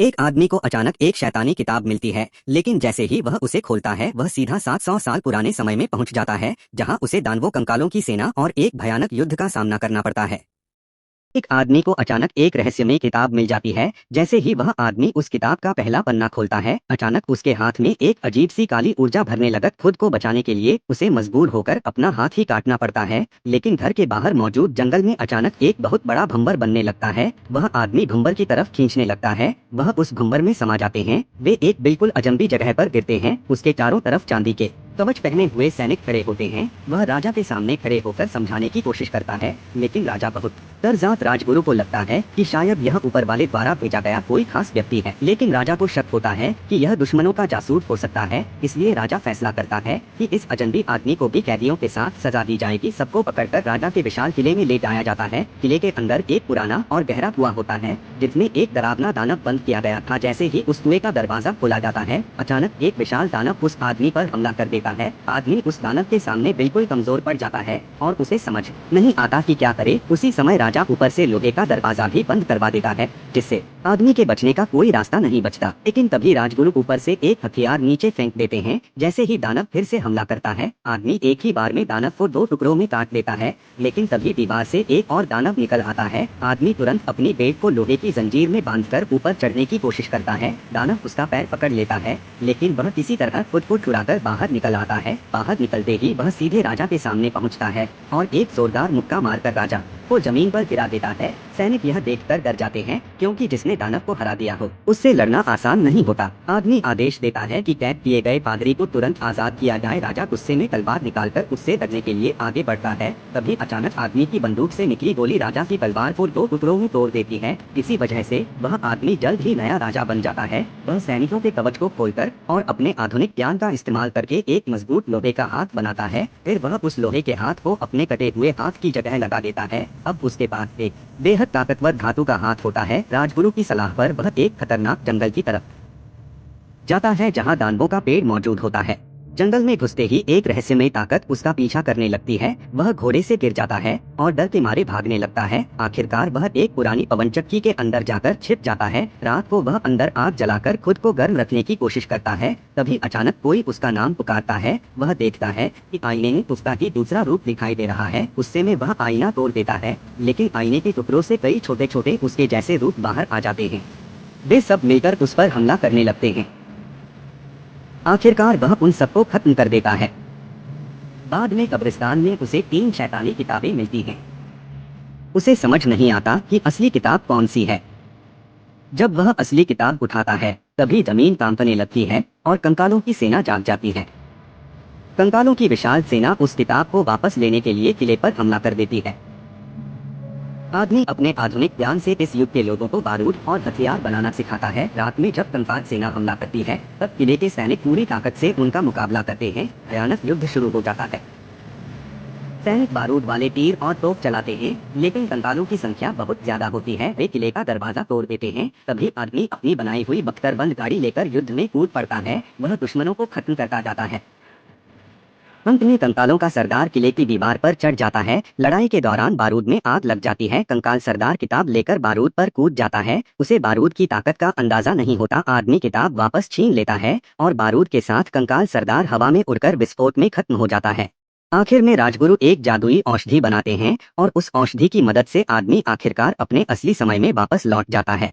एक आदमी को अचानक एक शैतानी किताब मिलती है, लेकिन जैसे ही वह उसे खोलता है वह सीधा 700 साल पुराने समय में पहुंच जाता है, जहां उसे दानवों कंकालों की सेना और एक भयानक युद्ध का सामना करना पड़ता है। एक आदमी को अचानक एक रहस्यमय किताब मिल जाती है। जैसे ही वह आदमी उस किताब का पहला पन्ना खोलता है, अचानक उसके हाथ में एक अजीब सी काली ऊर्जा भरने लगत। खुद को बचाने के लिए उसे मजबूर होकर अपना हाथ ही काटना पड़ता है। लेकिन घर के बाहर मौजूद जंगल में अचानक एक बहुत बड़ा भंवर बनने लगता है। वह आदमी भंवर की तरफ खींचने लगता है। वह उस भंवर में समा जाते हैं। वे एक बिल्कुल अजंबी जगह पर गिरते हैं। उसके चारों तरफ चांदी के कवच पहने हुए सैनिक खड़े होते हैं। वह राजा के सामने खड़े होकर समझाने की कोशिश करता है, लेकिन राजा बहुत डरजात राजगुरु को लगता है कि शायद यह ऊपर वाले द्वारा भेजा गया कोई खास व्यक्ति है। लेकिन राजा को शक होता है कि यह दुश्मनों का जासूस हो सकता है। इसलिए राजा फैसला करता है कि इस अजनबी आदमी को भी कैदियों के साथ सजा दी जाएगी। सबको पकड़कर राजा के विशाल किले में ले जाया जाता है। किले के अंदर एक पुराना और गहरा कुआं होता है, जिसमें एक डरावना दानव बंद किया गया था। जैसे ही उस कुएं का दरवाजा खोला जाता है, अचानक एक विशाल दानव उस आदमी पर हमला कर देता है। आदमी उस दानव के सामने बिल्कुल कमजोर पड़ जाता है और उसे समझ नहीं आता कि क्या करे। उसी समय राजा ऊपर से लोहे का दरवाजा भी बंद करवा देता है, जिससे आदमी के बचने का कोई रास्ता नहीं बचता। लेकिन तभी राजगुरु ऊपर से एक हथियार नीचे फेंक देते हैं। जैसे ही दानव फिर से हमला करता है, आदमी एक ही बार में दानव को दो टुकड़ों में काट देता है। लेकिन तभी दीवार से एक और दानव निकल आता है। आदमी तुरंत अपनी बेट को लोहे की जंजीर में बांधकर ऊपर चढ़ने की कोशिश करता है। दानव उसका पैर पकड़ लेता है, लेकिन वह किसी तरह खुद को छुड़ाकर बाहर निकल आता है। बाहर निकलते ही वह सीधे राजा के सामने पहुंचता है और एक जोरदार मुक्का मारकर राजा को जमीन पर गिरा देता है। सैनिक यह देखकर डर जाते हैं, क्योंकि जिसने दानव को हरा दिया हो उससे लड़ना आसान नहीं होता। आदमी आदेश देता है कि कैद किए गए पादरी को तुरंत आजाद किया जाए। राजा गुस्से में तलवार निकालकर उससे लड़ने के लिए आगे बढ़ता है। तभी अचानक आदमी की बंदूक से निकली गोली राजा की तलवार को दो टुकड़ों में तोड़ देती है। इसी वजह से वह आदमी जल्द ही नया राजा बन जाता है। वह सैनिकों के कवच को खोलकर और अपने आधुनिक ज्ञान का इस्तेमाल करके एक मजबूत लोहे का हाथ बनाता है। फिर वह उस लोहे के हाथ को अपने कटे हुए हाथ की जगह लगा देता है। अब उसके पास एक बेहद ताकतवर धातु का हाथ होता है। राजगुरु की सलाह पर वह एक खतरनाक जंगल की तरफ जाता है, जहां दानवों का पेड़ मौजूद होता है। जंगल में घुसते ही एक रहस्यमय ताकत उसका पीछा करने लगती है। वह घोड़े से गिर जाता है और डर के मारे भागने लगता है। आखिरकार वह एक पुरानी पवन चक्की के अंदर जाकर छिप जाता है। रात को वह अंदर आग जलाकर खुद को गर्म रखने की कोशिश करता है। तभी अचानक कोई उसका नाम पुकारता है। वह देखता है कि आईने में उसका ही दूसरा रूप दिखाई दे रहा है। गुस्से में वह आईना तोड़ देता है, लेकिन आईने के टुकड़ों से कई छोटे छोटे उसके जैसे रूप बाहर आ जाते हैं। वे सब मिलकर उस पर हमला करने लगते हैं। आखिरकार वह उन सबको खत्म कर देता है। बाद में कब्रिस्तान में उसे 3 शैतानी किताबें मिलती हैं। उसे समझ नहीं आता कि असली किताब कौन सी है। जब वह असली किताब उठाता है, तभी जमीन कांपने लगती है और कंकालों की सेना जाग जाती है। कंकालों की विशाल सेना उस किताब को वापस लेने के लिए किले पर हमला कर देती है। आदमी अपने आधुनिक ज्ञान से इस युग के लोगों को बारूद और हथियार बनाना सिखाता है। रात में जब कंकाल सेना हमला करती है, तब किले के सैनिक पूरी ताकत से उनका मुकाबला करते हैं। भयानक युद्ध शुरू हो जाता है। सैनिक बारूद वाले तीर और तोप चलाते हैं, लेकिन कंकालों की संख्या बहुत ज्यादा होती है। वे किले का दरवाजा तोड़ देते हैं। तभी आदमी अपनी बनाई हुई बख्तरबंद गाड़ी लेकर युद्ध में कूद पड़ता है। वह दुश्मनों को खत्म करता जाता है। अंत में कंकालों का सरदार किले की दीवार पर चढ़ जाता है। लड़ाई के दौरान बारूद में आग लग जाती है। कंकाल सरदार किताब लेकर बारूद पर कूद जाता है। उसे बारूद की ताकत का अंदाजा नहीं होता। आदमी किताब वापस छीन लेता है और बारूद के साथ कंकाल सरदार हवा में उड़कर विस्फोट में खत्म हो जाता है। आखिर में राजगुरु एक जादुई औषधि बनाते हैं और उस औषधि की मदद से आदमी आखिरकार अपने असली समय में वापस लौट जाता है।